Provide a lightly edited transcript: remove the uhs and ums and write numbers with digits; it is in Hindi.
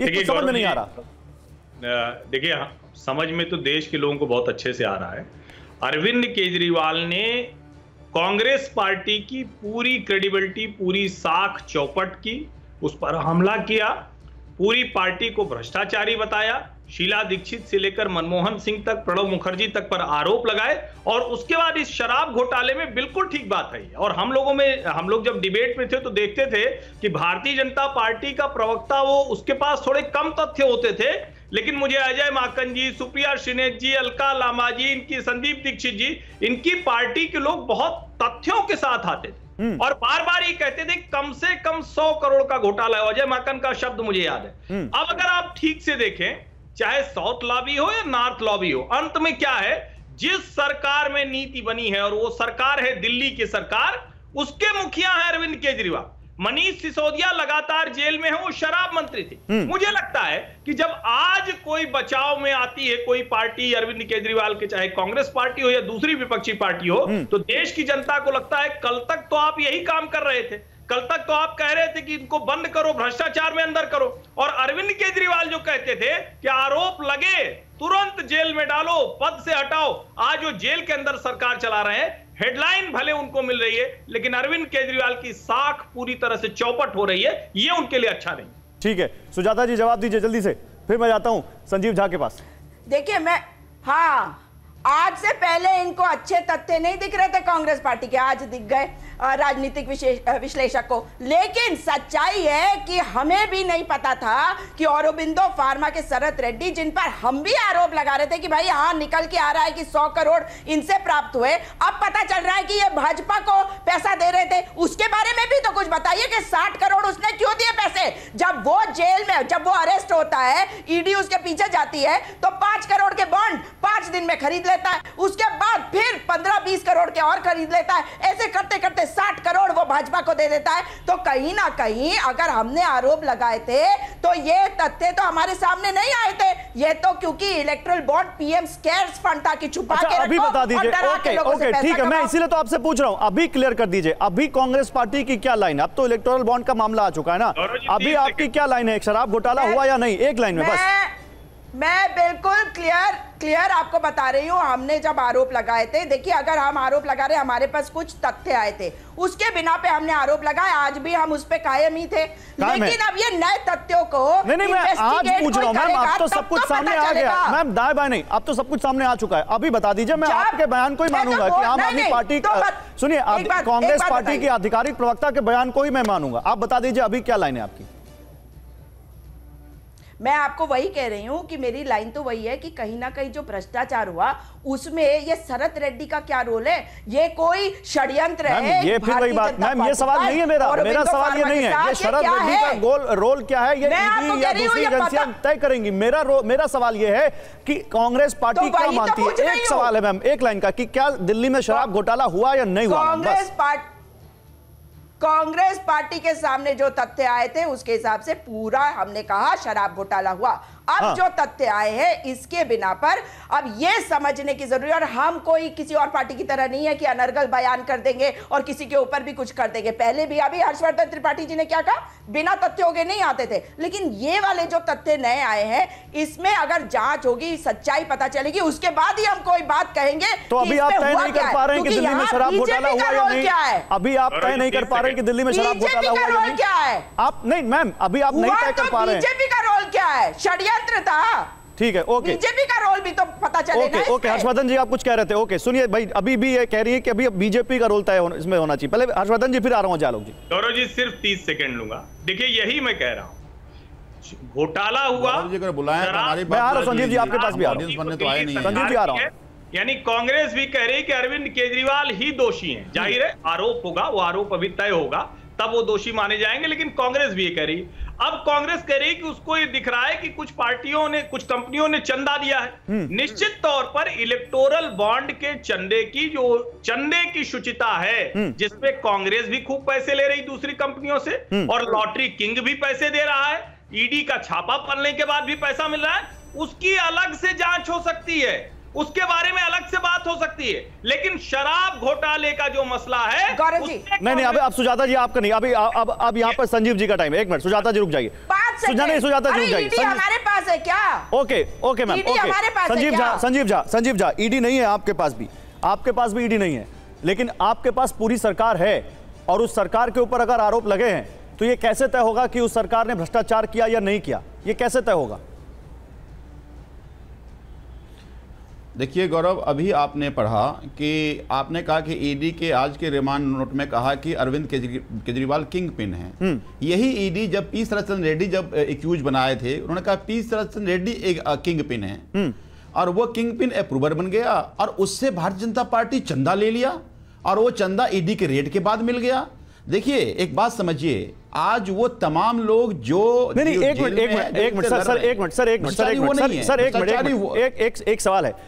ये कुछ समझ में नहीं आ रहा। देखिए, समझ में तो देश के लोगों को बहुत अच्छे से आ रहा है। अरविंद केजरीवाल ने कांग्रेस पार्टी की पूरी क्रेडिबिलिटी, पूरी साख चौपट की, उस पर हमला किया, पूरी पार्टी को भ्रष्टाचारी बताया, शीला दीक्षित से लेकर मनमोहन सिंह तक, प्रणब मुखर्जी तक पर आरोप लगाए, और उसके बाद इस शराब घोटाले में बिल्कुल ठीक बात है। और हम लोग जब डिबेट में थे तो देखते थे कि भारतीय जनता पार्टी का प्रवक्ता, वो उसके पास थोड़े कम तथ्य होते थे, लेकिन मुझे अजय माकन जी, सुप्रिया श्रीनेत जी, अलका लामा जी, इनकी संदीप दीक्षित जी, इनकी पार्टी के लोग बहुत तथ्यों के साथ आते थे और बार बार ये कहते थे कम से कम 100 करोड़ का घोटाला है। अजय माकन का शब्द मुझे याद है। अब अगर आप ठीक से देखें, चाहे साउथ लॉबी हो या नॉर्थ लॉबी हो, अंत में क्या है, जिस सरकार में नीति बनी है, और वो सरकार है दिल्ली की सरकार, उसके मुखिया है अरविंद केजरीवाल। मनीष सिसोदिया लगातार जेल में है, वो शराब मंत्री थे। मुझे लगता है कि जब आज कोई बचाव में आती है कोई पार्टी अरविंद केजरीवाल के, चाहे कांग्रेस पार्टी हो या दूसरी विपक्षी पार्टी हो, तो देश की जनता को लगता है कल तक तो आप यही काम कर रहे थे, कल तक तो आप कह रहे थे कि इनको बंद करो, भ्रष्टाचार में अंदर करो, और अरविंद केजरीवाल जो कहते थे कि आरोप लगे तुरंत जेल में डालो, पद से हटाओ, आज वो जेल के अंदर सरकार चला रहे हैं। हेडलाइन भले उनको मिल रही है, लेकिन अरविंद केजरीवाल की साख पूरी तरह से चौपट हो रही है, ये उनके लिए अच्छा नहीं। ठीक है, सुजाता जी जवाब दीजिए जल्दी से, फिर मैं जाता हूं संजीव झा के पास। देखिए, आज से पहले इनको अच्छे तथ्य नहीं दिख रहे थे कांग्रेस पार्टी के, आज दिख गए राजनीतिक विश्लेषक को। लेकिन सच्चाई है कि हमें भी नहीं पता था कि औरोबिंदो फार्मा के शरत रेड्डी, जिन पर हम भी आरोप लगा रहे थे कि भाई हाँ निकल के आ रहा है कि 100 करोड़ इनसे प्राप्त हुए, अब पता चल रहा है कि ये भाजपा को पैसा दे रहे थे। उसके बारे में भी तो कुछ बताइए कि 60 करोड़ उसने क्यों दिए पैसे? जब वो जेल में, जब वो अरेस्ट होता है, ईडी उसके पीछे जाती है, तो 5 करोड़ के बॉन्ड 5 दिन में खरीद लेता है, उसके बाद फिर 15-20 करोड़ के और खरीद लेता है, ऐसे करते करते 60 करोड़ वो भाजपा को दे देता है। तो कहीं ना कहीं अगर हमने आरोप लगाए थे तो ये तथ्य तो हमारे सामने नहीं आए थे, ये तो क्योंकि erectile bond PM cares fund था कि छुपा के अभी रखो, बता दीजिए। ओके ठीक है, मैं इसीलिए तो आपसे पूछ रहा हूं, अभी क्लियर कर दीजिए, अभी कांग्रेस पार्टी की क्या लाइन है? अब तो इलेक्टोरल बॉन्ड का मामला आ चुका है ना, अभी आपकी क्या लाइन है? शराब घोटाला हुआ या नहीं, एक लाइन में बस। मैं बिल्कुल क्लियर आपको बता रही हूं। हमने जब आरोप लगाए थे, देखिए अगर हम आरोप लगा रहे, हमारे पास कुछ तथ्य आए थे, उसके बिना पे हमने आरोप लगाया, आज भी हम उस पे कायम ही थे। लेकिन अब ये नए तथ्यों को नहीं मैं आज पूछ रहा हूं मैम, अब तो सब कुछ सामने आ गया मैम, दाएं बाएं नहीं, अब तो सब कुछ सामने आ चुका है। अभी बता दीजिए, मैं आपके बयान को ही मानूंगा कि आम आदमी पार्टी, सुनिए कांग्रेस पार्टी के आधिकारिक प्रवक्ता के बयान को ही मैं मानूंगा। आप बता दीजिए अभी क्या लाइन है आपकी? मैं आपको वही कह रही हूं कि मेरी लाइन तो वही है कि कहीं ना कहीं जो भ्रष्टाचार हुआ उसमें ये शरत रेड्डी का क्या रोल है? ये कोई षड्यंत्र है? ये फिर वही बात मैम, ये सवाल नहीं है मेरा सवाल ये नहीं है, ये शरत रेड्डी का रोल क्या है, ये ईडी या दूसरी एजेंसियां तय करेंगी। मेरा सवाल ये है कि कांग्रेस पार्टी क्या मानती है? एक सवाल है मैम, एक लाइन का, कि क्या दिल्ली में शराब घोटाला हुआ या नहीं हुआ? कांग्रेस पार्टी के सामने जो तथ्य आए थे उसके हिसाब से पूरा हमने कहा शराब घोटाला हुआ। अब जो तथ्य आए हैं इसके बिना पर अब यह समझने की जरूरत है, और हम कोई किसी और पार्टी की तरह नहीं है कि अनर्गल बयान कर देंगे और किसी के ऊपर भी कुछ कर देंगे। पहले भी अभी हर्षवर्धन त्रिपाठी जी ने क्या कहा, बिना तथ्यों के नहीं आते थे, लेकिन ये वाले जो तथ्य नए आए हैं इसमें अगर जांच होगी, सच्चाई पता चलेगी, उसके बाद ही हम कोई बात कहेंगे। तो अभी आप तय नहीं कर पा रहे हैं कि दिल्ली में शराब घोटाला हुआ या नहीं? अभी आप तय नहीं कर पा रहे हैं कि दिल्ली में शराब घोटाला हुआ या नहीं? क्या है आप नहीं मैम, अभी आप नहीं तय कर पा रहे हैं। बीजेपी का रोल क्या है? षड्यंत्र था। ठीक है, ओके, बीजेपी का रोल भी तो पता चलेगा। ओके हर्षवर्धन जी आप कुछ कह रहे थे। ओके सुनिए भाई, अभी भी ये कह रही है कि अभी बीजेपी का रोल तय इसमें होना चाहिए। पहले हर्षवर्धन जी, फिर आ रहा हूं जालोक जी। गौरव जी सिर्फ 30 सेकंड लूंगा। देखिए यही मैं कह रहा हूं, घोटाला हुआ, मैं आ रहा हूं संजीव जी, आपके पास भी आ रहा हूं। संजीव जी आ रहा हूं। यानी कांग्रेस भी कह रही है कि अरविंद केजरीवाल ही दोषी हैं। जाहिर है आरोप होगा, वो आरोप अभी तय होगा तब वो दोषी माने जाएंगे, लेकिन कांग्रेस भी ये कह रही है। अब कांग्रेस कह रही है कि उसको ये दिख रहा है कि कुछ पार्टियों ने, कुछ कंपनियों ने चंदा दिया है। निश्चित तौर पर इलेक्टोरल बॉन्ड के चंदे की, जो चंदे की शुचिता है, जिसमें कांग्रेस भी खूब पैसे ले रही दूसरी कंपनियों से, और लॉटरी किंग भी पैसे दे रहा है, ईडी का छापा पड़ने के बाद भी पैसा मिल रहा है, उसकी अलग से जांच हो सकती है, उसके बारे में अलग से बात हो सकती है। लेकिन शराब घोटाले का जो मसला है नहीं, अभी आप सुजाता जी आपका नहीं, अभी अब यहाँ पर संजीव जी का टाइम है। एक मिनट सुजाता जी रुक जाइए। सुझा नहीं सुझाता जुड़ जाइए। हमारे पास है क्या? Okay okay ma'am, okay. Sanjeev Jha, ED नहीं है आपके पास भी ईडी नहीं है, लेकिन आपके पास पूरी सरकार है, और उस सरकार के ऊपर अगर आरोप लगे हैं तो ये कैसे तय होगा कि उस सरकार ने भ्रष्टाचार किया या नहीं किया? ये कैसे तय होगा? देखिए गौरव, अभी आपने पढ़ा कि आपने कहा कि ईडी के आज के रिमांड नोट में कहा कि अरविंद केजरीवाल किंग पिन है। यही ईडी जब पी शरद चंद्र रेड्डी जब एक्यूज बनाए थे, उन्होंने कहा पी शरद चंद्र रेड्डी एक किंग पिन है, और वो किंग पिन अप्रूवर बन गया, और उससे भारतीय जनता पार्टी चंदा ले लिया, और वो चंदा ईडी के रेड के बाद मिल गया। देखिए एक बात समझिए, आज वो तमाम लोग जो नहीं, एक मिनट सर, एक सवाल है।